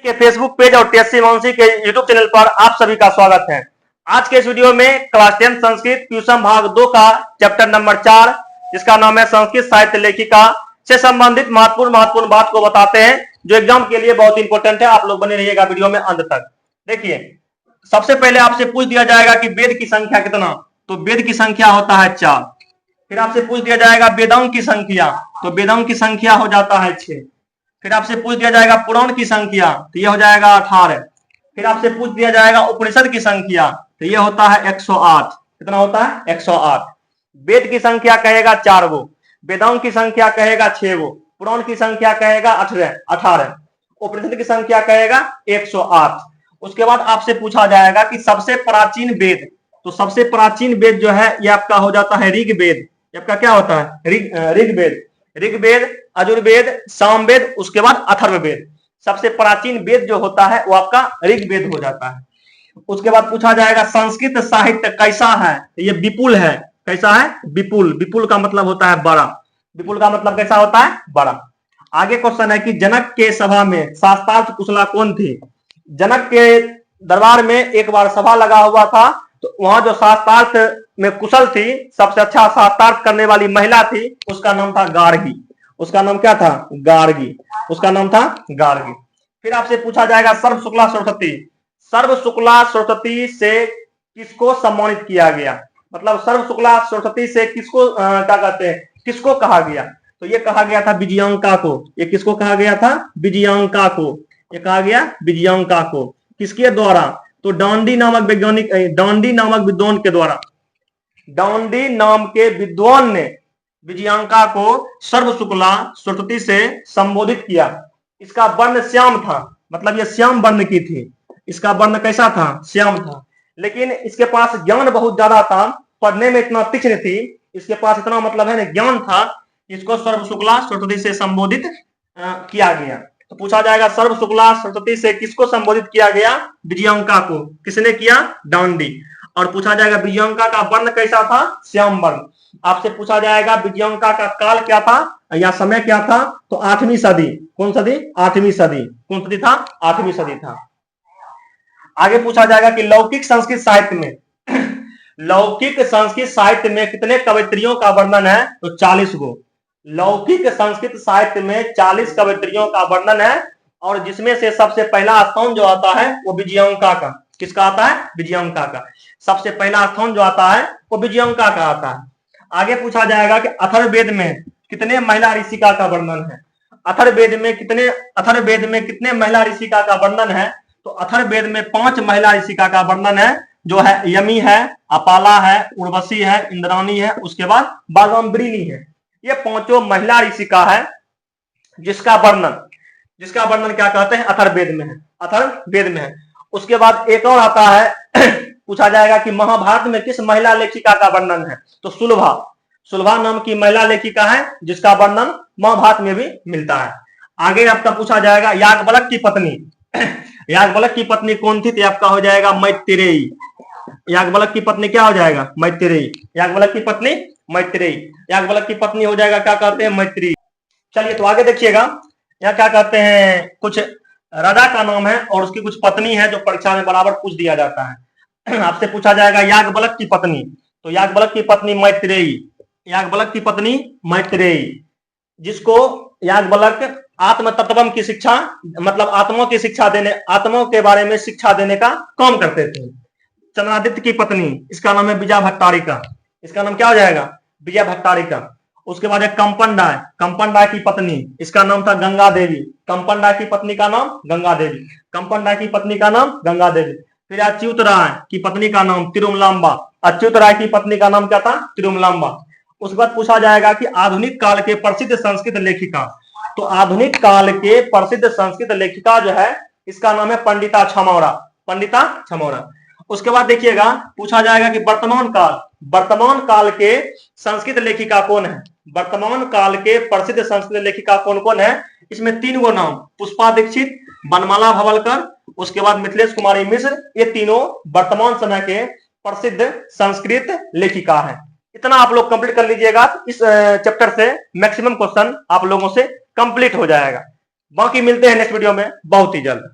के Facebook page और TSC Mansi के यूट्यूब चैनल पर आप सभी का स्वागत है। आज के इस वीडियो में क्लास 10 संस्कृत ट्यूशन भाग 2 का चैप्टर नंबर 4 जिसका नाम है संस्कृत साहित्य लेखिका से संबंधित महत्वपूर्ण बात को बताते हैं जो एग्जाम के लिए बहुत इंपॉर्टेंट है। आप लोग बने रहिएगा वीडियो में अंत तक। देखिए, सबसे पहले आपसे पूछ दिया जाएगा कि वेद की संख्या कितना, तो वेद की संख्या होता है 4। फिर आपसे पूछ दिया जाएगा वेदांग की संख्या, तो वेदांग की संख्या हो जाता है 6। फिर आपसे पूछ दिया जाएगा पुराण की संख्या, तो यह हो जाएगा 18। फिर आपसे पूछ दिया जाएगा उपनिषद की संख्या, तो यह होता है 108। कितना होता है? 108। वेद की संख्या कहेगा 4 गो, वेदांग की संख्या कहेगा 6 गो, पुराण की संख्या कहेगा 18, उपनिषद की संख्या कहेगा 108। उसके बाद आपसे पूछा जाएगा कि सबसे प्राचीन वेद, तो सबसे प्राचीन वेद जो है यह आपका हो जाता है ऋग्वेद। आपका क्या होता है? ऋग्वेद, ऋग्वेद, यजुर्वेद, सामवेद, उसके बाद अथर्ववेद। सबसे प्राचीन वेद जो होता है वो आपका ऋग्वेद हो जाता है। उसके बाद पूछा जाएगा संस्कृत साहित्य कैसा है, ये विपुल है। कैसा है? विपुल। विपुल का मतलब होता है बड़ा। विपुल का मतलब कैसा होता है? बड़ा। आगे क्वेश्चन है कि जनक के सभा में शास्त्रार्थ कुशला कौन थी? जनक के दरबार में एक बार सभा लगा हुआ था, तो वहां जो शास्त्रार्थ में कुशल थी, सबसे अच्छा शास्त्रार्थ करने वाली महिला थी, उसका नाम था गार्गी। उसका नाम क्या था? गार्गी। उसका नाम था गार्गी। फिर आपसे पूछा जाएगा सर्व शुक्ला सरस्वती, सर्व शुक्ला सरस्वती से किसको सम्मानित किया गया? मतलब सर्व शुक्ला सरस्वती से किसको क्या कहते हैं, किसको कहा गया? तो ये कहा गया था विजयांका को। ये किसको कहा गया था? विजयांका को। ये कहा गया विजयांका को। किसके द्वारा? तो डांडी नामक वैज्ञानिक, डांडी नामक विद्वान के द्वारा। डांडी नाम के विद्वान ने विजयांका को सर्व शुक्ला सरस्वती से संबोधित किया। इसका वर्ण श्याम था, मतलब ये श्याम वर्ण की थी। इसका वर्ण कैसा था? श्याम था। लेकिन इसके पास ज्ञान बहुत ज्यादा था, पढ़ने में इतना तीक्ष्ण थी, इसके पास इतना मतलब है ना ज्ञान था, इसको सर्व शुक्ला सरस्वती से संबोधित किया गया। तो पूछा जाएगा सर्व शुक्ला सरस्वती से किसको संबोधित किया गया? विजयांका को। किसने किया? डांडी। और पूछा जाएगा विजयांका का वर्ण कैसा था? श्याम वर्ण। आपसे पूछा जाएगा विजयांका का काल क्या था या समय क्या था? तो 8वीं सदी। कौन सदी? 8वीं सदी। कौन सदी था? 8वीं सदी था। आगे पूछा जाएगा कि लौकिक संस्कृत साहित्य में लौकिक संस्कृत साहित्य में कितने कवयित्रियों का वर्णन है? तो 40 गो। लौकिक संस्कृत साहित्य में 40 कवयित्रियों का वर्णन है, और जिसमें से सबसे पहला स्थान जो आता है वो विजयांका का। किसका आता है? विजयांका का। सबसे पहला स्थान जो आता है वो विजयांका का आता है। आगे पूछा जाएगा कि अथर्ववेद में कितने महिला ऋषिका का वर्णन है? अथर्ववेद में कितने महिला ऋषिका का वर्णन है? तो अथर्ववेद में 5 महिला ऋषिका का वर्णन है, जो है यमी है, अपाला है, उर्वशी है, इंद्राणी है, उसके बाद बागाम्बरिणी है। ये 5 महिला ऋषिका है जिसका वर्णन क्या कहते हैं? अथर्ववेद में है। अथर्ववेद में है। उसके बाद एक और आता है पूछा जाएगा कि महाभारत में किस महिला लेखिका का वर्णन है? तो सुलभा नाम की महिला लेखिका है जिसका वर्णन महाभारत में भी मिलता है। आगे आपका पूछा जाएगा याज्ञवल्क्य की पत्नी याज्ञवल्क्य की पत्नी कौन थी? तो आपका हो जाएगा मैत्रेयी। याज्ञवल्क्य की पत्नी क्या हो जाएगा? मैत्रेयी। याज्ञवल्क्य की पत्नी मैत्रेयी। याज्ञवल्क्य की पत्नी हो जाएगा क्या कहते हैं? मैत्रेयी। चलिए, तो आगे देखिएगा, यहाँ क्या कहते हैं, कुछ राजा का नाम है और उसकी कुछ पत्नी है जो परीक्षा में बराबर पूछ दिया जाता है। आपसे पूछा जाएगा याज्ञवल्क्य की पत्नी, तो याज्ञवल्क्य की पत्नी मैत्रेयी। याज्ञवल्क्य की पत्नी मैत्रेयी, जिसको याज्ञवल्क्य आत्म तत्वम की शिक्षा, मतलब आत्माओं के बारे में शिक्षा देने का काम करते थे। चंद्रादित्य की पत्नी, इसका नाम है विजया भट्टारिका। इसका नाम क्या हो जाएगा? विजया भट्टारिका। उसके बाद एक कंपन राय की पत्नी, इसका नाम था गंगा देवी। कंपन राय की पत्नी का नाम गंगा देवी। कंपन राय की पत्नी का नाम गंगा देवी। फिर अच्युत राय की पत्नी का नाम तिरुमलांबा। अच्युत राय की पत्नी का नाम क्या था? तिरुमलांबा। उसके बाद पूछा जाएगा कि आधुनिक काल के प्रसिद्ध संस्कृत लेखिका, तो आधुनिक काल के प्रसिद्ध संस्कृत लेखिका जो है इसका नाम है पंडिता छमौरा। पंडिता छमौरा। उसके बाद देखिएगा पूछा जाएगा कि वर्तमान काल के संस्कृत लेखिका कौन है? वर्तमान काल के प्रसिद्ध संस्कृत लेखिका कौन कौन है? इसमें 3 गो नाम, पुष्पा दीक्षित, बनमाला भवलकर, उसके बाद मिथिलेश कुमारी मिश्र, ये तीनों वर्तमान समय के प्रसिद्ध संस्कृत लेखिका हैं। इतना आप लोग कंप्लीट कर लीजिएगा, इस चैप्टर से मैक्सिमम क्वेश्चन आप लोगों से कंप्लीट हो जाएगा। बाकी मिलते हैं नेक्स्ट वीडियो में बहुत ही जल्द।